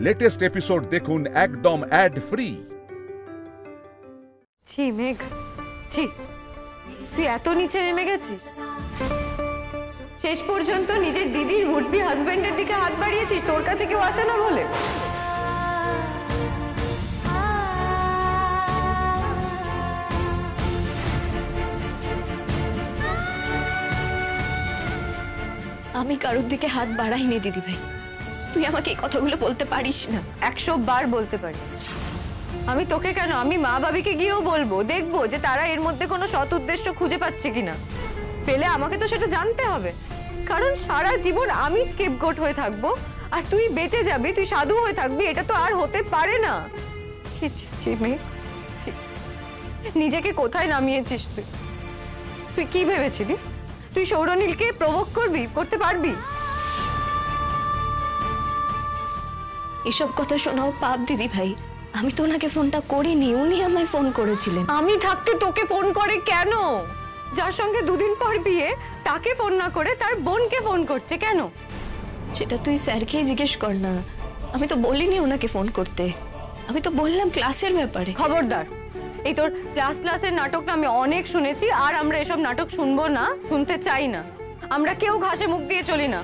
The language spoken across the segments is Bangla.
লেটেস্ট এপিসোড দেখুন একদম অ্যাড ফ্রি। ছি মেঘ, ছি, তুই এত নিচে নেমে গেছিস? শেষ পর্যন্ত নিজের দিদির মুডবি হাজবেন্ডের দিকে হাত বাড়িয়েছিস তোর কাছে কেউ আসে না বলে? আমি কারোর দিকে হাত বাড়াইনি দিদি ভাই, তুই আমাকে এই কথাগুলো বলতে পারিস না। 100 বার বলতে পারি। আমি তোকে কেন, আমি মা বাবিকে গিয়েও বলবো, দেখবো যে তারা এর মধ্যে কোনো সৎ উদ্দেশ্য খুঁজে পাচ্ছে কিনা। পেলে আমাকে তো সেটা জানতে হবে, কারণ সারা জীবন আমি স্কেপগোট হয়ে থাকবো আর তুই বেঁচে যাবি, তুই সাধু হয়ে থাকবি, এটা তো আর হতে পারে না। ছি ছি ছি মেয়ে, ছি। নিজেকে কোথায় নামিয়েছিস তুই? তুই কি ভেবেছিলি তুই সৌরনীলকে প্রভোগ করবি, করতে পারবি? এসব কথা শোনাও পাপ দিদি ভাই, আমি তো ওনাকে ফোনটা করিনি, উনি আমায় ফোন করেছিলেন। আমি থাকতে তোকে ফোন করে কেন? যার সঙ্গে দুদিন পর বিয়ে তাকে ফোন না করে তার বোনকে ফোন করছে কেন? সেটা তুই স্যারকে জিজ্ঞেস কর না, আমি তো বলিনি ওনাকে ফোন করতে, আমি তো বললাম ক্লাসের ব্যাপারে। খবরদার, এই তোর ক্লাসের নাটকটা আমি অনেক শুনেছি, আর আমরা এসব নাটক শুনবো না, শুনতে চাই না। আমরা কেউ ঘাসে মুখ দিয়ে চলি না।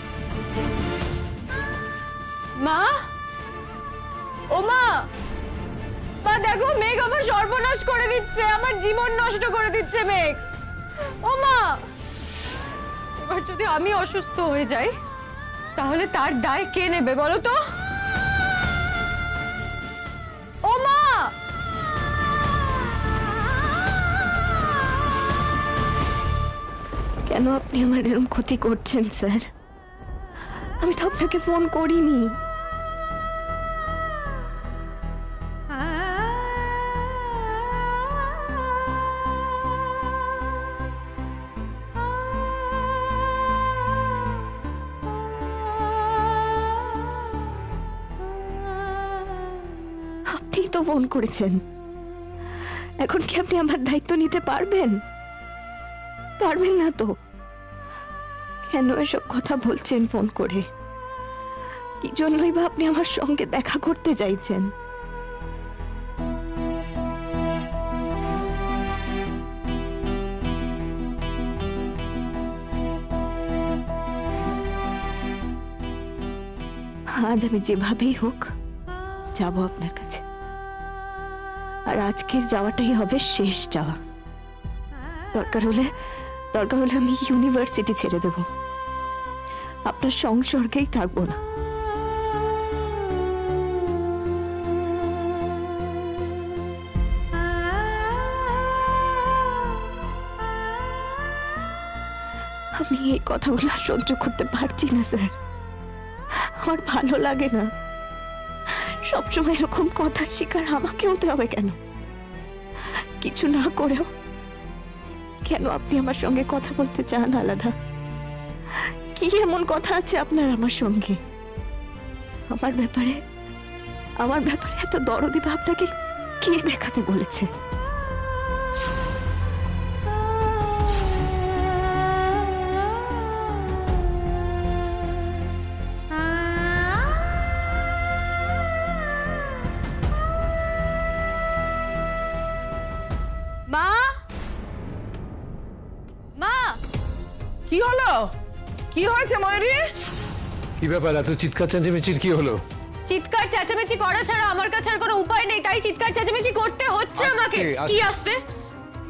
মা, ও মা, মা দেখো মেঘ আমার সর্বনাশ করে দিচ্ছে, আমার জীবন নষ্ট করে দিচ্ছে মেঘ। ও মা, এবার যদি আমি অসুস্থ হয়ে যাই তাহলে তার দায় কে নেবে বলো তো? ও মা, কেন আপনি আমার এরকম ক্ষতি করছেন স্যার? আমি তো আপনাকে ফোন করিনি। আপনি তো ফোন করেছেন, এখন কি আপনি আমার দায়িত্ব নিতে পারবেন? পারবেন না তো? কেন এসব কথা বলছেন ফোন করে? কি জন্যই বা আপনি আমার সঙ্গে দেখা করতে চাইছেন? আজ আমি যেভাবেই হোক যাব আপনার কাছে, আর আজকের যাওয়াটাই হবে শেষ যাওয়া। দরকার হলে আমি ইউনিভার্সিটি ছেড়ে দেব, আপনার সংসর্গেই থাকবো না। আমি এই কথাগুলো আর সহ্য করতে পারছি না স্যার, আমার ভালো লাগে না। সবসময় এরকম কথার শিকার আমাকে হতে হবে কেন? কিছু না করেও কেন আপনি আমার সঙ্গে কথা বলতে চান আলাদা? কি এমন কথা আছে আপনার আমার সঙ্গে? আমার ব্যাপারে এত দরদি ভাবনাকে কে দেখাতে বলেছে? মা, মা, কি হলো? কি হয়েছে ময়ূরী? কি ব্যাপার, এত চিৎকার চেঁচামেচির কি হলো? চিৎকার চেঁচামেচি করা ছাড়া আমার কাছে আর কোনো উপায় নেই, তাই চিৎকার চেঁচামেচি করতে হচ্ছে আমাকে। কি আসতে?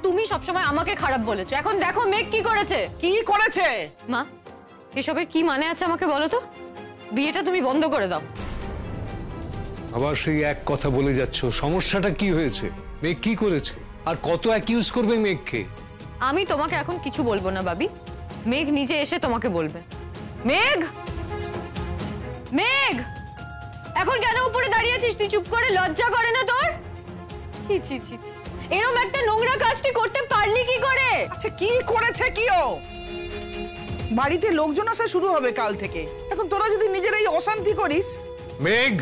তুমি সবসময় আমাকে খারাপ বলেছো, এখন দেখো মেঘ কি করেছে। কি করেছে? মা, এসবের কি মানে আছে আমাকে বলো তো? বিয়েটা তুমি বন্ধ করে দাও। আবার সেই এক কথা বলে যাচ্ছ, সমস্যাটা কি হয়েছে? মেঘ কি করেছে? আর কত অ্যাকিউজ করবে মেঘকে? আমি তোমাকে এখন কিছু বলবো না বাবি, মেঘ নিজে এসে তোমাকে বলবে। মেঘ, মেঘ, এখন কেন উপরে দাঁড়িয়েছিস তুই? চুপ করে, লজ্জা করে না তোর? ছি ছি ছি, এরকম একটা নোংরা কাজ তুই করতে পারলি কি করে? আচ্ছা কি করেছে কি ও? বাড়িতে লোকজন আসা শুরু হবে কাল থেকে, এখন তোরা যদি নিজের এই অশান্তি করিস। মেঘ,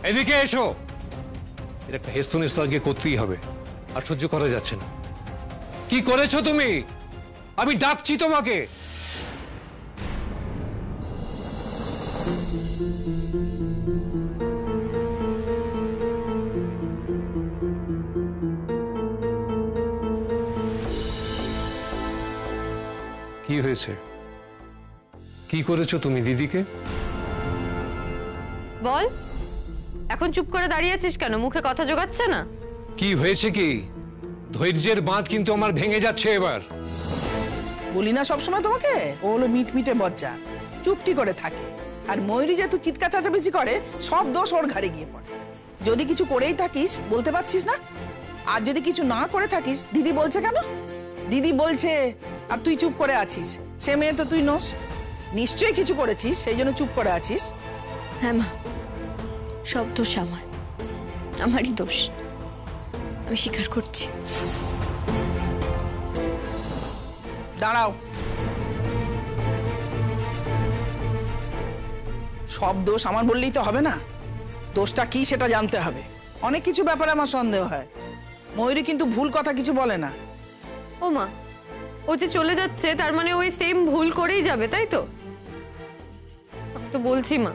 এদিকে এসো। এর একটা হেস্তনেস্ত আজকে করতেই হবে, আর সহ্য করা যাচ্ছে না। কি করেছো তুমি? আমি ডাকছি তোমাকে। হয়েছে? কি করেছো তুমি দিদিকে? বল, এখন চুপ করে দাঁড়িয়ে আছিস কেন? মুখে কথা জোগাচ্ছে না? কি হয়েছে কি? ধৈর্যের বাঁধ কিন্তু আমার ভেঙে যাচ্ছে এবার। বলি না সবসময় তোমাকে, ও হলো মিটমিটে বজ্জা, চুপটি করে থাকে। আর ময়ূরী যেহেতু চিৎকার চেঁচামেচি করে, সব দোষ ওর ঘাড়ে গিয়ে পড়ে। যদি কিছু করেই থাকিস বলতে পারছিস না, আর যদি কিছু না করে থাকিস দিদি বলছে কেন? দিদি বলছে আর তুই চুপ করে আছিস। সে মেয়ে তো তুই নোস, নিশ্চয়ই কিছু করেছিস, সেই জন্য চুপ করে আছিস। হ্যাঁ মা, সব দোষ আমার, আমারই দোষ, আমি স্বীকার করছি। দাঁড়াও, সব দোষ আমার বললেই তো হবে না, দোষটা কি সেটা জানতে হবে। অনেক কিছু ব্যাপারে আমার সন্দেহ হয়। ময়ূরী কিন্তু ভুল কথা কিছু বলে না। ও মা, ও যে চলে যাচ্ছে তার মানে ওই সেম ভুল করেই যাবে, তাই তো? আমি তো বলছি মা,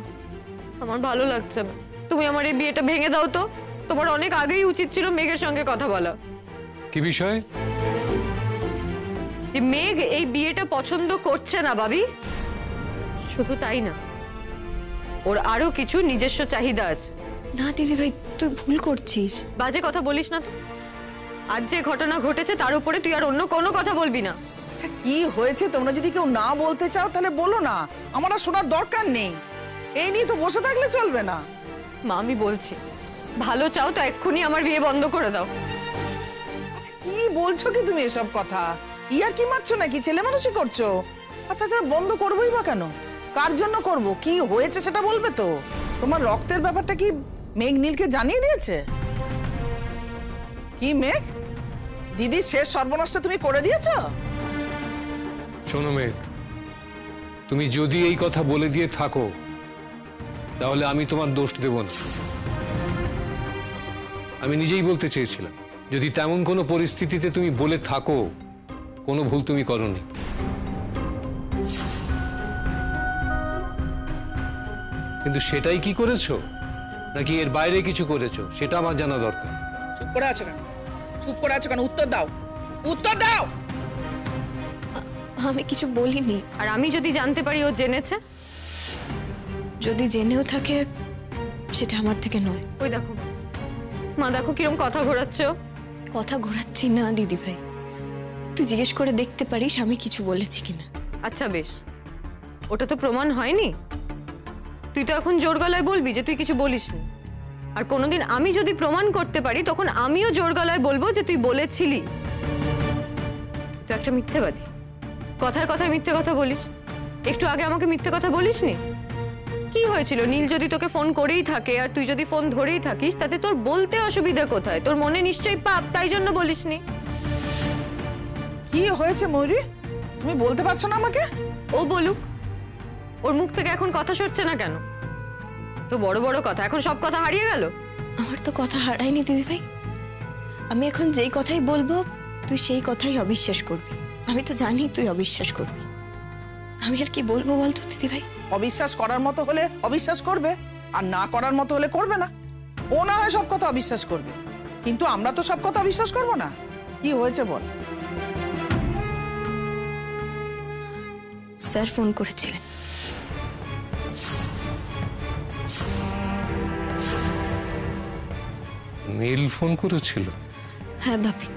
আমার ভালো লাগছে না। তুমি আমার এই বিয়েটা ভেঙে দাও তো। তোমার অনেক আগেই উচিত ছিল মেঘের সঙ্গে কথা বলা। কি বিষয়? যে মেঘ এই বিয়েটা পছন্দ করছে না ভাবি। শুধু তাই না, ওর আরো কিছু নিজস্ব চাহিদা আছে। না দিদি ভাই, তুই ভুল করছিস। বাজে কথা বলিস না তো। আজ যে ঘটনা ঘটেছে তার উপরে তুই আর অন্য কোনো কথা বলবি না। আচ্ছা কি হয়েছে তোমরা যদি কেউ না বলতে চাও তাহলে বলো না, আমার আর শোনার দরকার নেই। এই নিয়ে তো বসে থাকলে চলবে না। মা, আমি বলছি, ভালো চাও তো এক্ষুনি আমার বিয়ে বন্ধ করে দাও। আচ্ছা কি বলছো কি তুমি এসব কথা? ইয়ার কি মারছো নাকি? ছেলে মানুষই করছো। আর তাছাড়া বন্ধ করবোই বা কেন? কার জন্য করব? কি হয়েছে সেটা বলবে তো। তোমার রক্তের ব্যাপারটা কি মেঘ নীলকে জানিয়ে দিয়েছে? কি মেঘ, দিদির শেষ সর্বনাশটা তুমি করে দিয়েছো? শোনো মেঘ, তুমি যদি এই কথা বলে দিয়ে থাকো তাহলে আমি তোমার দোষ দেব না। আমি নিজেই বলতে চেয়েছিলাম, যদি তেমন কোনো পরিস্থিতিতে তুমি বলে থাকো, কোনো ভুল তুমি করোনি। কিন্তু সেটাই কি করেছো নাকি এর বাইরে কিছু করেছো সেটা আমার জানা দরকার। চুপ করে আছো কেন? চুপ করে আছো কেন? উত্তর দাও, উত্তর দাও। আমি কিছু বলিনি। আর আমি যদি জানতে পারি ও জেনেছে? যদি জেনেও থাকে সেটা আমার থেকে নয়। ওই দেখো মা, দেখো কিরম কথা ঘোরাচ্ছে ও। কথা ঘোরাচ্ছি না দিদি ভাই, তুই জিজ্ঞেস করে দেখতে পারিস আমি কিছু বলেছি কিনা। আচ্ছা বেশ, ওটা তো প্রমাণ হয়নি। তুই তো এখন জোর গলায় বলবি যে তুই কিছু বলিসনি। আর কোনোদিন আমি যদি প্রমাণ করতে পারি তখন আমিও জোর গলায় বলবো যে তুই বলেছিলি। তুই একটা মিথ্যেবাদী, কথায় কথায় মিথ্যে কথা বলিস। একটু আগে আমাকে মিথ্যে কথা বলিসনি? কি হয়েছিল? নীল যদি তোকে ফোন করেই থাকে আর তুই যদি ফোন ধরেই থাকিস, তাতে তোর বলতে অসুবিধা কোথায়? তোর মনে নিশ্চয়ই পাপ, তাই জন্য বলিসনি। কি হয়েছে ময়ূরী, তুমি বলতে পারছো না আমাকে? ও বলুক, ওর মুখ থেকে এখন কথা সরছে না কেন? তো বড় বড় কথা, এখন সব কথা হারিয়ে গেল? আমার তো কথা হারায়নি দিদি ভাই, আমি এখন যেই কথাই বলবো তুই সেই কথাই অবিশ্বাস করবি। আমি তো জানি তুই অবিশ্বাস করবি। আমি আর কি বলবো বলতো দিদি ভাই? অবিশ্বাস করার মতো হলে অবিশ্বাস করবে, আর না করার মতো হলে করবে না। ও না হয় সব কথা অবিশ্বাস করবে, কিন্তু আমরা তো সব কথা অবিশ্বাস করবো না। কি হয়েছে বল? স্যার ফোন করেছিলেন। নীল ফোন করেছিল? হ্যাঁ ভাবি।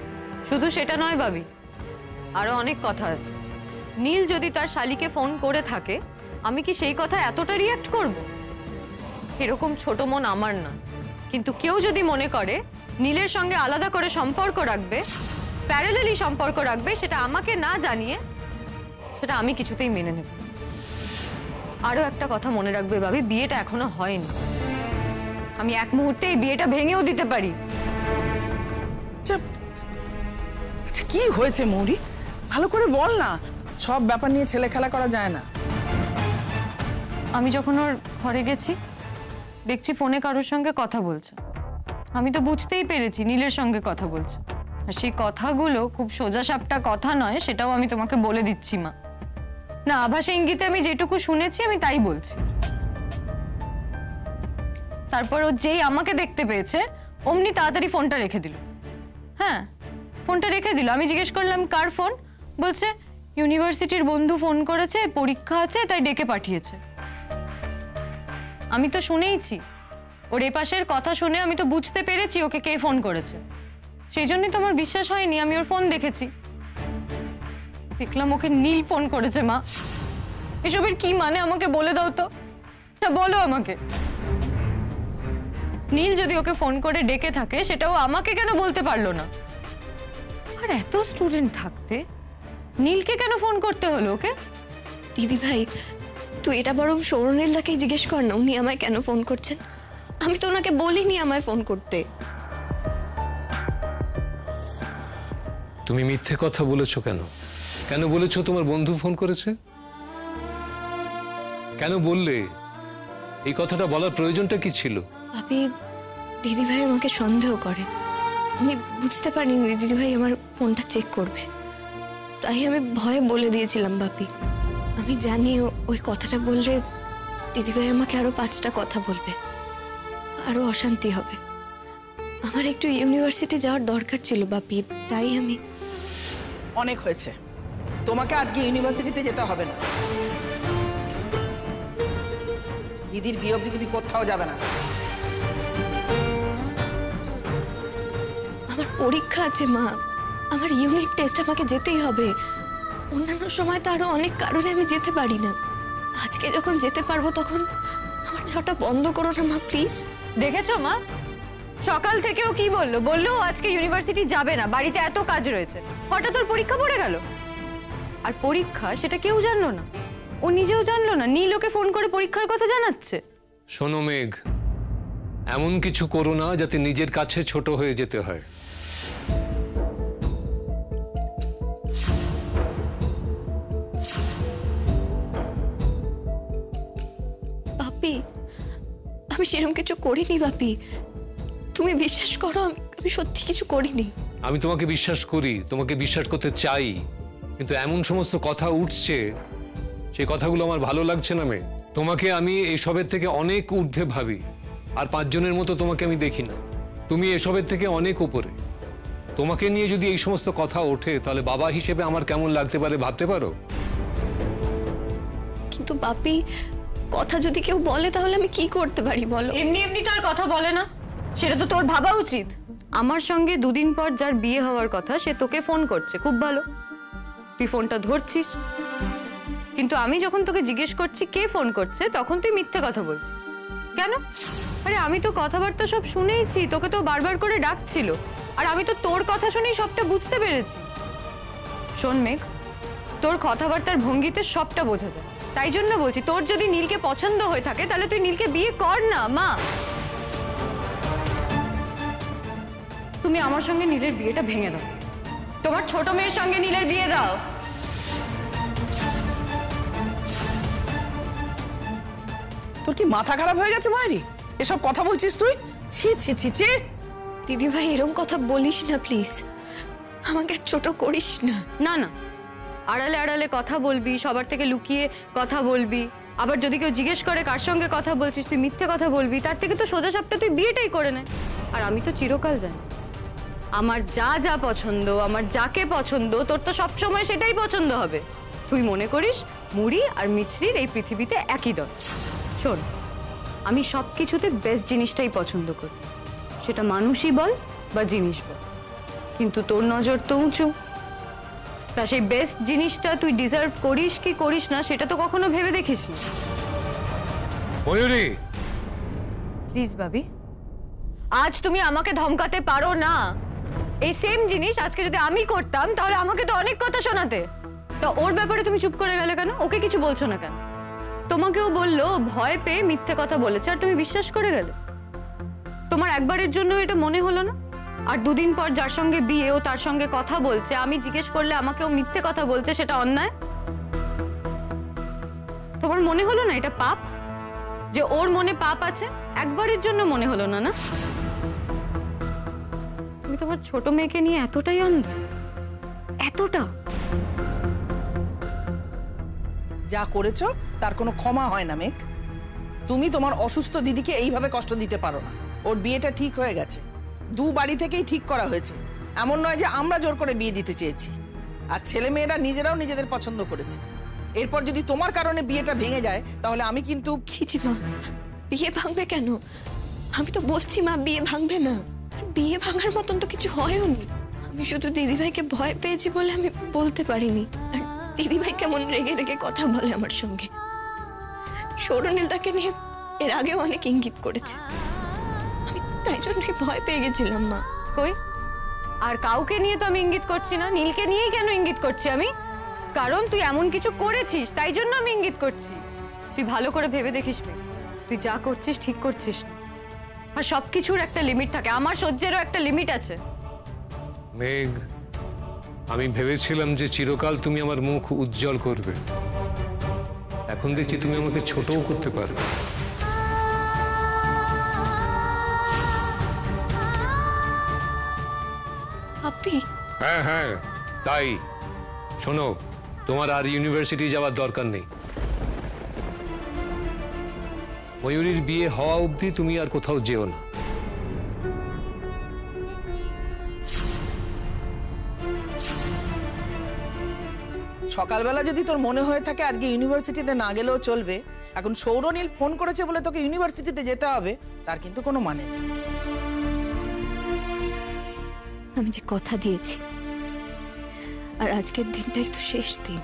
শুধু সেটা নয় ভাবি, আরো অনেক কথা আছে। নীল যদি তার শালিকে ফোন করে থাকে, আমি কি সেই কথা এতটা রিয়াক্ট করব? এরকম ছোট মন আমার না। কিন্তু কেউ যদি মনে করে নীলের সঙ্গে আলাদা করে সম্পর্ক রাখবে, প্যারালালি সম্পর্ক রাখবে, সেটা আমাকে না জানিয়ে, সেটা আমি কিছুতেই মেনে নেব। আরো একটা কথা মনে রাখবে ভাবি, বিয়েটা এখনো হয়নি। আমি এক মুহূর্তে এই বিয়েটা ভেঙেও দিতে পারি। আচ্ছা কি হয়েছে মৌরি, ভালো করে বল না। সব ব্যাপার নিয়ে ছেলে খেলা করা যায় না। আমি যখন ওর ঘরে গেছি, দেখছি ফোনে কারোর সঙ্গে কথা বলছে। আমি তো বুঝতেই পেরেছি নীলের সঙ্গে কথা বলছে। আর সেই কথাগুলো খুব সোজাসাপটা কথা নয়, সেটাও আমি তোমাকে বলে দিচ্ছি মা। না, আভাস ইঙ্গিতে আমি যেটুকু শুনেছি আমি তাই বলছি। তারপর ও যেই আমাকে দেখতে পেয়েছে অমনি তাড়াতাড়ি ফোনটা রেখে দিল। হ্যাঁ, ফোনটা রেখে দিল। আমি জিজ্ঞেস করলাম কার ফোন, বলছে ইউনিভার্সিটির বন্ধু ফোন করেছে, পরীক্ষা আছে তাই ডেকে পাঠিয়েছে। আমি তো শুনেইছি, ওর এপাশের কথা শুনে আমি তো বুঝতে পেরেছি ওকে কে ফোন করেছে। সেই জন্যই তো আমার বিশ্বাস হয়নি, আমি ওর ফোন দেখেছি, দেখলাম ওকে নীল ফোন করেছে। মা, এসবের কি মানে আমাকে বলে দাও তো, না বলো আমাকে। নীল যদি ওকে ফোন করে ডেকে থাকে সেটাও আমাকে কেন বলতে পারলো না? আর এত স্টুডেন্ট থাকতে নীলকে কেন ফোন করতে হলো ওকে? দিদি ভাই, তুই এটা বরং সৌরনীলদাকে জিজ্ঞেস কর না, উনি আমায় কেন ফোন করছেন। আমি তো ওনাকে বলিনি আমায় ফোন করতে। তুমি মিথ্যে কথা বলেছো কেন? কেন বলেছো তোমার বন্ধু ফোন করেছে? কেন বললে? এই কথাটা বলার প্রয়োজনটা কি ছিল? ভাবি, দিদি ভাই আমাকে সন্দেহ করে। আমি বুঝতে পারিনি দিদি ভাই আমার ফোনটা চেক করবে, তাই আমি ভয়ে বলে দিয়েছিলাম বাপি। আমি জানি ওই কথাটা বললে দিদি ভাই আমাকে আরো 5টা কথা বলবে, আরো অশান্তি হবে। আমার একটু ইউনিভার্সিটি যাওয়ার দরকার ছিল বাপি, তাই আমি। অনেক হয়েছে, তোমাকে আজকে ইউনিভার্সিটিতে যেতে হবে না। দিদির বিয়ে অবধি তুমি কোথাও যাবে না। আমার পরীক্ষা আছে মা, আমার ইউনিট টেস্ট, আমাকে যেতেই হবে। অন্যান্য সময় তো আরো অনেক কারণে আমি যেতে পারি না। আজকে যখন যেতে পারবো তখন আমার যাওয়াটা বন্ধ করো না মা, প্লিজ। দেখেছো মা, সকাল থেকেও কি বললো? বললো আজকে ইউনিভার্সিটি যাবে না, বাড়িতে এত কাজ রয়েছে। হঠাৎ ওর পরীক্ষা পড়ে গেল। আর পরীক্ষা সেটা কেউ জানলো না, ও নিজেও জানলো না, নীল ওকে ফোন করে পরীক্ষার কথা জানাচ্ছে। শোনো মেঘ, এমন কিছু করো না যাতে নিজের কাছে ছোট হয়ে যেতে হয়। বাপি, আমি সেরকম কিছু করিনি বাপি, তুমি বিশ্বাস করো, আমি সত্যি কিছু করিনি। আমি তোমাকে বিশ্বাস করি, তোমাকে বিশ্বাস করতে চাই, কিন্তু এমন সমস্ত কথা উঠছে, সেই কথাগুলো আমার ভালো লাগছে না মেয়ে। তোমাকে আমি এসবের থেকে অনেক ঊর্ধ্বে ভাবি, আর 5 জনের মতো তোমাকে আমি দেখি না। তুমি এসবের থেকে অনেক উপরে। তোমাকে নিয়ে যদি এই সমস্ত কথা ওঠে তাহলে বাবা হিসেবে আমার কেমন লাগতে পারে ভাবতে পারো? কিন্তু বাপি, কথা যদি কেউ বলে তাহলে আমি কি করতে পারি বলো? এমনি এমনি তো আর কথা বলে না, সেটা তো তোর ভাবা উচিত। আমার সঙ্গে 2 দিন পর যার বিয়ে হওয়ার কথা সে তোকে ফোন করছে, খুব ভালো, তুই ফোনটা ধরছিস। কিন্তু আমি যখন তোকে জিজ্ঞেস করছি কে ফোন করছে, তখন তুই মিথ্যে কথা বলছিস কেন? আরে আমি তো কথাবার্তা সব শুনেইছি, তোকে তো বারবার করে ডাকছিল, আর আমি তো তোর কথা শুনেই সবটা বুঝতে পেরেছি। শোন মেঘ, তোর কথাবার্তার ভঙ্গিতে সবটা বোঝা যায়, তাই জন্য বলছি তোর যদি নীলকে পছন্দ হয়ে থাকে তাহলে তুই নীলকে বিয়ে কর না। মা, তুমি আমার সঙ্গে নীলের বিয়েটা ভেঙে দাও, তোমার ছোট মেয়ের সঙ্গে নীলের বিয়ে দাও। তোর কি মাথা খারাপ হয়ে গেছে মায়েরি? এসব কথা বলছিস তুই? ছি ছি ছি ছি। দিদি ভাই, এরকম কথা বলিস না প্লিজ, আমাকে আর ছোট করিস না। না না, আড়ালে আড়ালে কথা বলবি, সবার থেকে লুকিয়ে কথা বলবি, আবার যদি কেউ জিজ্ঞেস করে কার সঙ্গে কথা বলছিস তুই মিথ্যে কথা বলবি, তার থেকে তো সোজা সাপটা তুই বিয়েটাই করে নে। আর আমি তো চিরকাল জানি আমার যা যা পছন্দ, আমার যাকে পছন্দ, তোর তো সবসময় সেটাই পছন্দ হবে। তুই মনে করিস মুড়ি আর মিছরির এই পৃথিবীতে একই দর। শোন, আমি সব কিছুতে বেস্ট জিনিসটাই পছন্দ করি, সেটা মানুষই বল বা জিনিস বল, কিন্তু তোর নজর তো উঁচু, তা সেই বেস্ট জিনিসটা তুই ডিজার্ভ করিস কি করিস না সেটা তো কখনো ভেবে দেখিস না। ময়ূরী, প্লিজ ভাবি, আজ তুমি আমাকে ধমকাতে পারো না। এই সেম জিনিস আজকে যদি আমি করতাম তাহলে আমাকে তো অনেক কথা শোনাতে। তো ওর ব্যাপারে তুমি চুপ করে গেলে কেন? ওকে কিছু বলছো না কেন? তোমাকেও বললো, ভয় পেয়ে মিথ্যে কথা বলেছে, আর তুমি বিশ্বাস করে গেলে। তোমার একবারের জন্য এটা মনে হলো না? আর 2 দিন পর যার সঙ্গে বিয়ে ও তার সঙ্গে কথা বলছে, আমি জিজ্ঞেস করলে আমাকেও মিথ্যে কথা বলছে, সেটা অন্যায়? তোমার মনে হলো না এটা পাপ, যে ওর মনে পাপ আছে? একবারের জন্য মনে হলো না? না, তুমি তোমার ছোট মেয়েকে নিয়ে এতটাই অন্ধ, এতটা? যা করেছো তার কোনো ক্ষমা হয় না মেঘ। তুমি তোমার অসুস্থ দিদিকে এইভাবে কষ্ট দিতে পারো না। ওর বিয়েটা ঠিক হয়ে গেছে, 2 বাড়ি থেকেই ঠিক করা হয়েছে। এমন নয় যে আমরা জোর করে বিয়ে দিতে চেয়েছি। আর ছেলে মেয়েরা নিজেরাও নিজেদের পছন্দ করেছে। এরপর যদি তোমার কারণে বিয়েটা ভেঙে যায় তাহলে আমি কিন্তু ছি মা, বিয়ে ভাঙবে কেন? আমি তো বলছি মা, বিয়ে ভাঙবে না। আর বিয়ে ভাঙার মতন তো কিছু হয়ও নি। আমি শুধু দিদিভাইকে ভয় পেয়েছি বলে আমি বলতে পারিনি। আর দিদিভাই কেমন রেগে রেগে কথা বলে আমার সঙ্গে। সৌরনীল তাকে নিয়ে এর আগেও অনেক ইঙ্গিত করেছে। আমি তাই জন্যই ভয় পেয়ে গেছিলাম মা। কই, আর কাউকে নিয়ে তো আমি ইঙ্গিত করছি না। নীলকে নিয়েই কেন ইঙ্গিত করছি আমি? কারণ তুই এমন কিছু করেছিস, তাই জন্য আমি ইঙ্গিত করছি। তুই ভালো করে ভেবে দেখিস মেয়ে, তুই যা করছিস ঠিক করছিস না। আর সবকিছুর একটা লিমিট থাকে, আমার সহ্যেরও একটা লিমিট আছে। মেঘ, আমি ভেবেছিলাম যে চিরকাল তুমি আমার মুখ উজ্জ্বল করবে। এখন দেখছি তুমি আমাকে ছোটও করতে পারবে। আপনি হ্যাঁ হ্যাঁ, তাই। শোনো, তোমার আর ইউনিভার্সিটি যাওয়ার দরকার নেই। ময়ূরীর বিয়ে হওয়া অবধি তুমি আর কোথাও যেও না। সকালবেলা যদি তোর মনে হয়ে থাকে আজকে ইউনিভার্সিটিতে না গেলেও চলবে, এখন সৌরনীল ফোন করেছে বলে তোকে ইউনিভার্সিটিতে যেতে হবে, তার কিন্তু কোনো মানে নেই। আমি যে কথা দিয়েছি, আর আজকের দিনটাই তো শেষ দিন।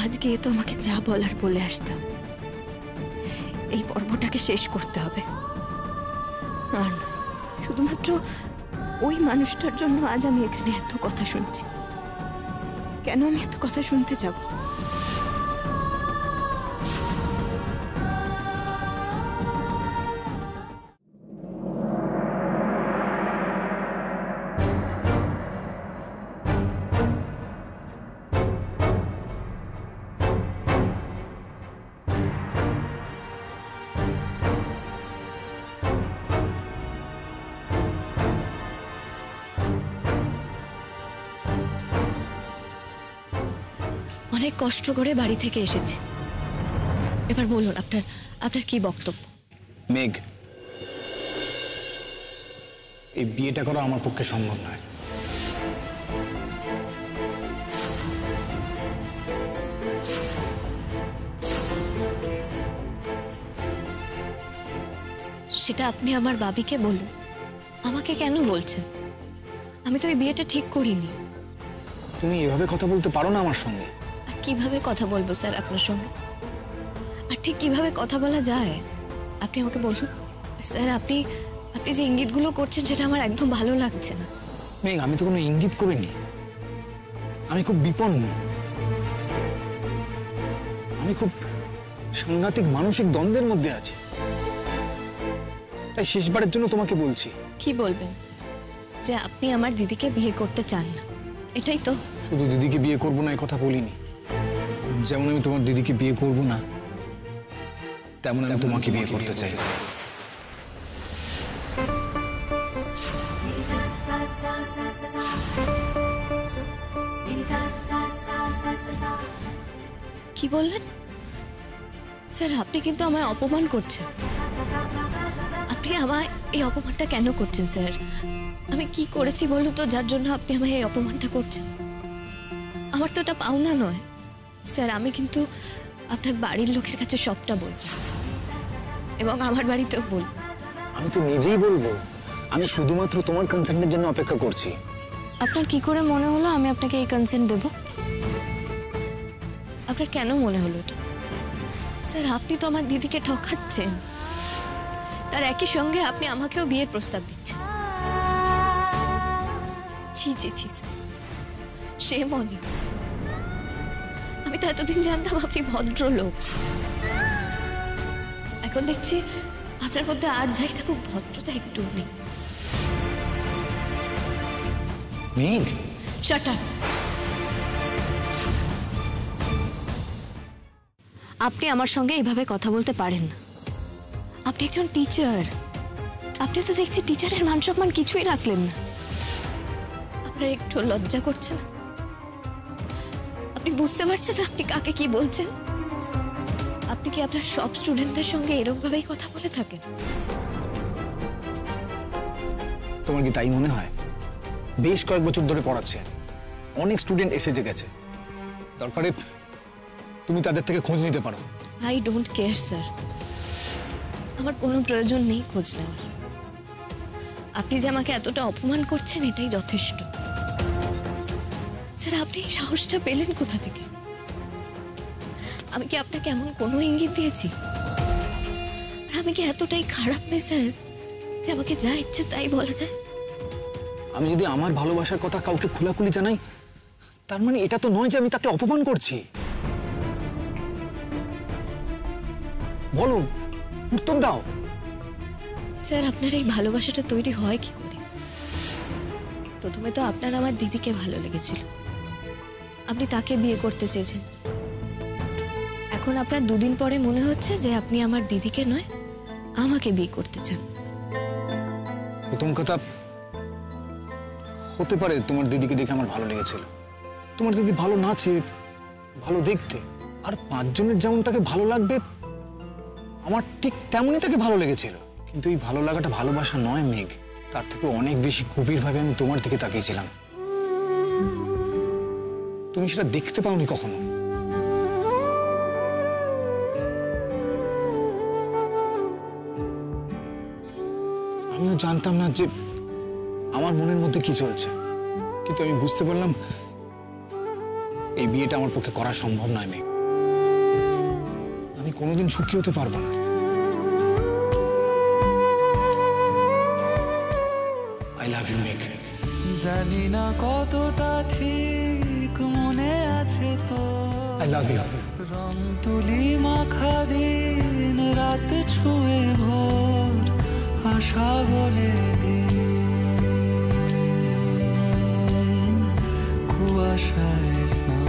আজ গিয়ে তো আমাকে যা বলার বলে আসতাম। এই পর্বটাকে শেষ করতে হবে। আর শুধুমাত্র ওই মানুষটার জন্য আজ আমি এখানে এত কথা শুনছি। কেন আমি এত কথা শুনতে যাব? অনেক কষ্ট করে বাড়ি থেকে এসেছে। এবার বলুন আপনার কি বক্তব্য? মেঘ, এই বিয়েটা করা আমার পক্ষে সম্ভব নয়। সেটা আপনি আমার বাবিকে বলুন, আমাকে কেন বলছেন? আমি তো এই বিয়েটা ঠিক করিনি। তুমি এভাবে কথা বলতে পারো না আমার সঙ্গে। আর কিভাবে কথা বলবো স্যার আপনার সঙ্গে? আর ঠিক কিভাবে কথা বলা যায় আপনি আমাকে বলুন। স্যার আপনি যে ইঙ্গিতগুলো করছেন সেটা আমার একদম ভালো লাগছে না। মেঘ, আমি তো কোনো ইঙ্গিত করিনি। আমি খুব বিপন্ন। আমি খুব সাংঘাতিক মানসিক দ্বন্দ্বের মধ্যে আছি। তাই শেষবারের জন্য তোমাকে বলছি। কি বলবেন? যে আপনি আমার দিদিকে বিয়ে করতে চান না, এটাই তো? শুধু দিদিকে বিয়ে করবো না এই কথা বলিনি। যেমন আমি তোমার দিদিকে বিয়ে করব না, তেমন আমি তোমাকে বিয়ে করতে চাই। কি বললেন স্যার? আপনি কিন্তু আমায় অপমান করছেন। আপনি আমায় এই অপমানটা কেন করছেন স্যার? আমি কি করেছি বলুন তো যার জন্য আপনি আমায় এই অপমানটা করছেন? আমার তো এটা পাওনা নয় স্যার। আমি কিন্তু আপনার বাড়ির লোকের কাছে সবটা বলবো, এবং আমার বাড়িতেও বলবো। আমি তো নিজেই বলবো। আমি শুধুমাত্র তোমার কনসেন্টের জন্য অপেক্ষা করছি। আপনার কি করে মনে হলো আমি আপনাকে এই কনসেন্ট দেব? আপনার কেন মনে হলো এটা? স্যার আপনি তো আমার দিদিকে ঠকাচ্ছেন, তার একই সঙ্গে আপনি আমাকেও বিয়ের প্রস্তাব দিচ্ছেন। ছি ছি ছি স্যার, সে মনে আমি তো এতদিন জানতাম আপনি ভদ্রলোক। এখন দেখছি আপনার মধ্যে আর যাই থাকুক ভদ্রতা একটু নেই। মেঘ, শাট আপ। আপনি আমার সঙ্গে এইভাবে কথা বলতে পারেন না। আপনি একজন টিচার। আপনি তো দেখছি টিচারের মান সম্মান কিছুই রাখলেন না। আপনার একটু লজ্জা করছে না? আপনি বুঝতে পারছেন না আপনি কাকে কি বলছেন? আপনি কি আপনার সব স্টুডেন্টদের সঙ্গে এরকম ভাবেই কথা বলে থাকেন? তোমার কি তাই মনে হয়? বেশ কয়েক বছর ধরে পড়াচ্ছে। অনেক স্টুডেন্ট এসে গেছে, দরকারে তুমি তাদের থেকে খোঁজ নিতে পারো। আই ডোন্ট কেয়ার স্যার, আমার কোনো প্রয়োজন নেই খোঁজ নেওয়ার। আপনি যে আমাকে এতটা অপমান করছেন এটাই যথেষ্ট। স্যার আপনি এই সাহসটা পেলেন কোথা থেকে? আমি কি আপনাকে এমন কোনো ইঙ্গিত দিয়েছি? আর আমি কি এতটাই খারাপ মেয়ে স্যার যে আমাকে যা ইচ্ছে তাই বলা যায়? আমি যদি আমার ভালোবাসার কথা কাউকে খোলাখুলি জানাই, তার মানে এটা তো নয় যে আমি তাকে অপমান করছি। বলো, উত্তর দাও। স্যার আপনার এই ভালোবাসাটা তৈরি হয় কি করে? প্রথমে তো আপনার আমার দিদিকে ভালো লেগেছিল, আপনি তাকে বিয়ে করতে চেয়েছেন। এখন আপনার দুদিন পরে মনে হচ্ছে যে আপনি আমার দিদিকে নয় আমাকে বিয়ে করতে চান। প্রথম কথা, হতে পারে তোমার দিদিকে দেখে আমার ভালো লেগেছিল। তোমার দিদি ভালো নাচে, ভালো দেখতে, আর 5 জনের যেমন তাকে ভালো লাগবে আমার ঠিক তেমনই তাকে ভালো লেগেছিল। কিন্তু এই ভালো লাগাটা ভালোবাসা নয় মেঘ, তার থেকে অনেক বেশি গভীরভাবে আমি তোমার দিকে তাকিয়েছিলাম। তুমি সেটা দেখতে পাওনি কখনো। আমিও জানতাম না যে আমার মনের মধ্যে কি চলছে, কিন্তু আমি বুঝতে পারলাম এই বিয়েটা আমার পক্ষে করা সম্ভব নয় মেঘ। আমি কোনোদিন সুখী হতে পারবো না। আই লাভ ইউ মেঘ। জানি না কতটা ঠিক মনে আছে তো, আই লাভ ইউ। রং তুলি মাখা দিন, রাত ছুঁয়ে ভোর, আশা বলে দিন, কুয়াশায় স্নান।